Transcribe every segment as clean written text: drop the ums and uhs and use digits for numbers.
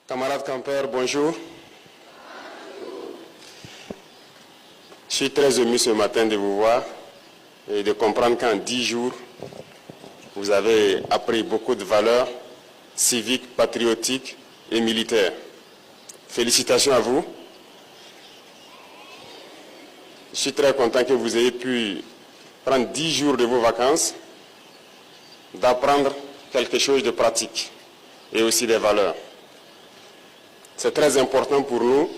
Camarades campeurs, bonjour. Je suis très ému ce matin de vous voir et de comprendre qu'en 10 jours, vous avez appris beaucoup de valeurs civiques, patriotiques et militaires. Félicitations à vous. Je suis très content que vous ayez pu prendre 10 jours de vos vacances, d'apprendre quelque chose de pratique et aussi des valeurs. C'est très important pour nous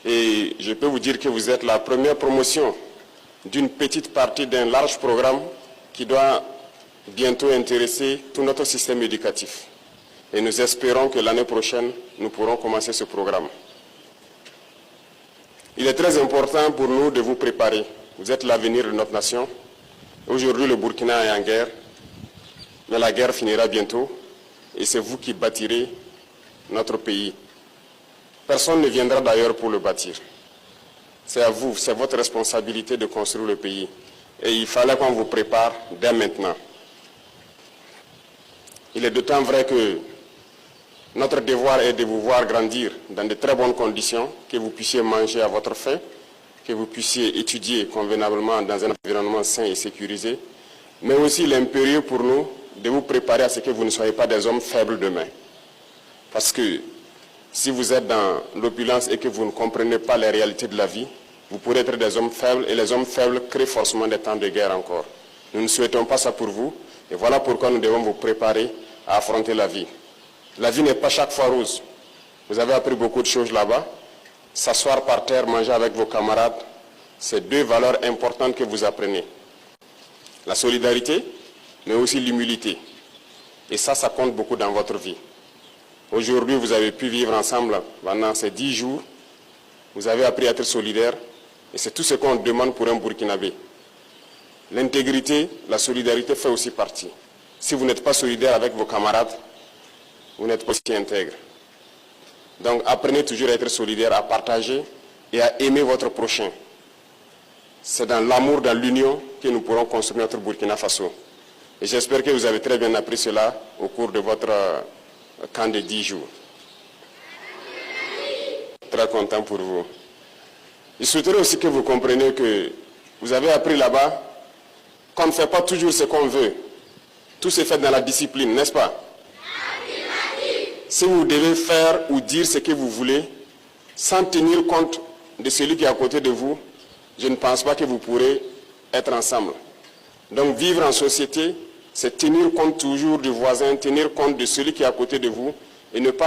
et je peux vous dire que vous êtes la première promotion d'une petite partie d'un large programme qui doit bientôt intéresser tout notre système éducatif. Et nous espérons que l'année prochaine, nous pourrons commencer ce programme. Il est très important pour nous de vous préparer. Vous êtes l'avenir de notre nation. Aujourd'hui, le Burkina est en guerre, mais la guerre finira bientôt et c'est vous qui bâtirez notre pays. Personne ne viendra d'ailleurs pour le bâtir. C'est à vous, c'est votre responsabilité de construire le pays. Et il fallait qu'on vous prépare dès maintenant. Il est d'autant vrai que notre devoir est de vous voir grandir dans de très bonnes conditions, que vous puissiez manger à votre faim, que vous puissiez étudier convenablement dans un environnement sain et sécurisé, mais aussi l'impérieux pour nous de vous préparer à ce que vous ne soyez pas des hommes faibles demain. Parce que si vous êtes dans l'opulence et que vous ne comprenez pas les réalités de la vie, vous pourrez être des hommes faibles et les hommes faibles créent forcément des temps de guerre encore. Nous ne souhaitons pas ça pour vous et voilà pourquoi nous devons vous préparer à affronter la vie. La vie n'est pas chaque fois rose. Vous avez appris beaucoup de choses là-bas. S'asseoir par terre, manger avec vos camarades, c'est deux valeurs importantes que vous apprenez. La solidarité, mais aussi l'humilité. Et ça compte beaucoup dans votre vie. Aujourd'hui, vous avez pu vivre ensemble pendant ces 10 jours. Vous avez appris à être solidaire. Et c'est tout ce qu'on demande pour un Burkinabé. L'intégrité, la solidarité fait aussi partie. Si vous n'êtes pas solidaire avec vos camarades, vous n'êtes pas aussi intègre. Donc apprenez toujours à être solidaire, à partager et à aimer votre prochain. C'est dans l'amour, dans l'union que nous pourrons construire notre Burkina Faso. Et j'espère que vous avez très bien appris cela au cours de votre camp de 10 jours. Très content pour vous. Je souhaiterais aussi que vous compreniez que vous avez appris là-bas qu'on ne fait pas toujours ce qu'on veut. Tout se fait dans la discipline, n'est-ce pas? Si vous devez faire ou dire ce que vous voulez, sans tenir compte de celui qui est à côté de vous, je ne pense pas que vous pourrez être ensemble. Donc vivre en société, c'est tenir compte toujours du voisin, tenir compte de celui qui est à côté de vous et ne pas